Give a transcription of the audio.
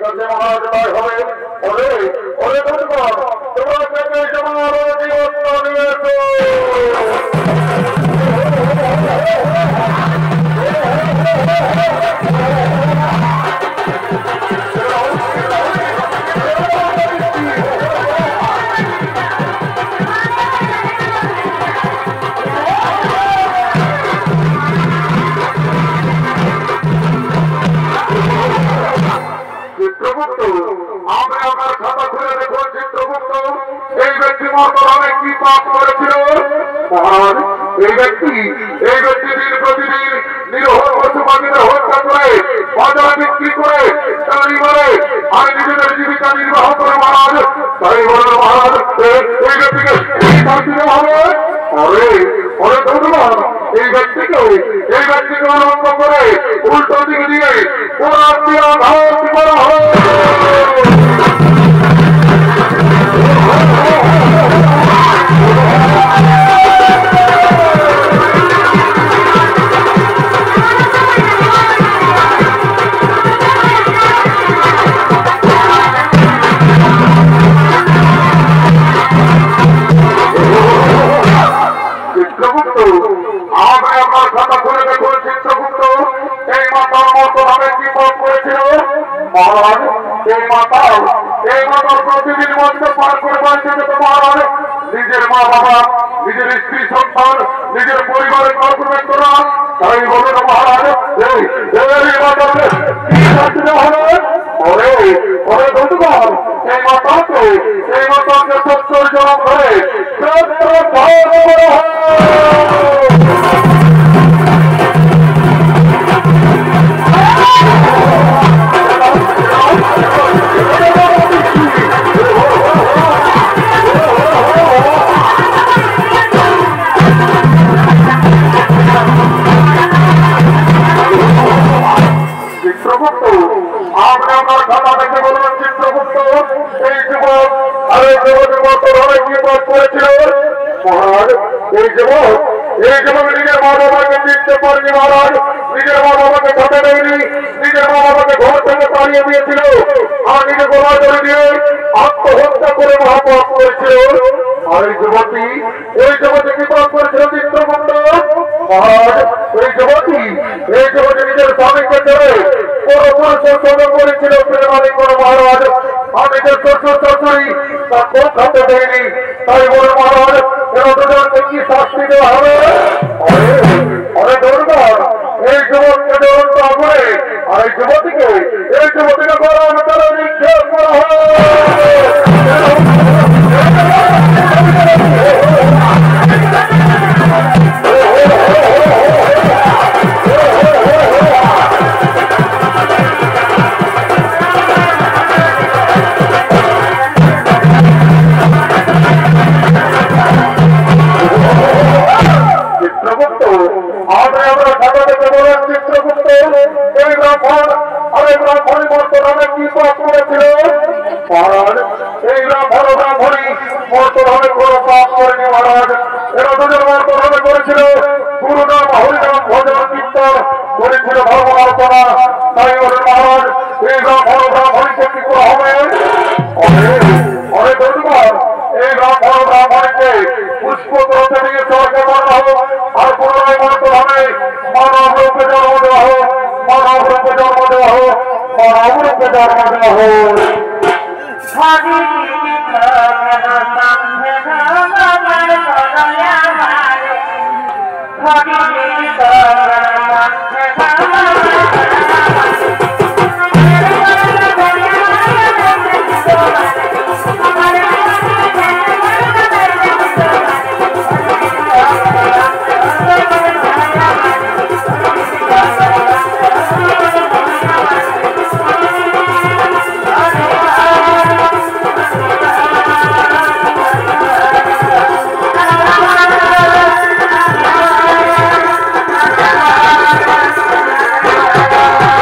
আছে মহারাজ তাই হবে। ওরে ওরে বন্ধুগণ, তোমরা থেকে সমাজ জীবনটা নিয়েছো। চিত্রগুপ্ত, আমি আমার খাতা খুলে দেখুন চিত্রগুপ্ত, এই ব্যক্তি মর্তভাবে কি পাপ করেছিল? মহারাজ, এই ব্যক্তি দিন প্রতিদিন নিরহ পশু পাখিদের হত্যা করে বাজারে বিক্রি করে তারি মারে আর নিজেদের জীবিকা নির্বাহ করে মহারাজ। তাই বলেন মহারাজ, এই ব্যক্তিকে শাস্তি দেওয়া হবে। আরে ওরে ধন্যবাদ, এই ব্যক্তিকে অনন্ত করে উল্টো দিকে দিয়ে পুরা ঘাত করা হবে। চিত্রগুপ্ত, আমি আমার খাতা খুলে দেখুন চিত্রগুপ্ত, এই মাতার মতো ভাবে কি পাপ করেছিল? মহারাজ, এই মাতার প্রতিদিন মধ্যে পার করে বাড়িতে যেত মহারাজ। নিজের মা বাবা, নিজের স্ত্রী সন্তান, নিজের পরিবারের কর্তব্য করা। তাই বলে মহারাজ, এই মাতাকে কি শাস্তি দেওয়া হবে? ওরে বন্ধুগণ, এই মাতাকে 70 জন ধরে 70 ভাগ করা হয়। চিত্রগুপ্ত, আপনি আমার খাতা দেখে বলবেন চিত্রগুপ্ত, এই যুবক আর এই যুবকের মতো ভাবে কি পাপ করেছিল? মহারাজ, এই যুবক নিজের মা বাবাকে চিনতে পারেনি মহারাজ। নিজের মা বাবাকে খাতে দেয়নি, নিজের মা বাবাকে ঘর থেকে তাড়িয়ে দিয়েছিল আর নিজে গলা ধরে দিয়ে আত্মহত্যা করে মহাপাপ করেছিল। আর এই যুবতী কি পাপ করেছিল চিত্রগুপ্ত? মহারাজ, এই যুবতী নিজের স্বামীকে ছেড়ে পরপুরুষ করেছিল প্রেমানি করে মহারাজ। আর নিজের শ্বশুর শাশুড়ি তা কোন খাতে দেয়নি। তাই বলে মহারাজ, এরা দুজনকে কি শাস্তি দেওয়া হবে? অরে দুর্বল, এই যুবককে জ্বলন্ত আগুনে আর এই যুবতীকে গরম জলে নিক্ষেপ করা হয়। চিত্রগুপ্ত, আমরা খাতা দেখে বলেন চিত্রগুপ্ত, এই ব্রাহ্মণী মর্তভাবে কি পাপ করেছিল? মহারাজ, এই ব্রাহ্মণী মর্তভাবে কোন পাপ করেনি মহারাজ। এরা দুজন মর্তভাবে করেছিল গুরুনাম হরিনাম ভজন কীর্তন করেছিল ধর্ম আলোচনা। তাই বলেন মহারাজ, এই ব্রাহ্মণীকে কি করা হবে? অনেক ধন্যবাদ, এই ব্রাহ্মণীকে পুষ্প করতে নিয়ে স্বর্গে মানা হোক আর পুনরায় মর্তভাবে মানব রূপে জন্ম দেওয়া হোক। Hare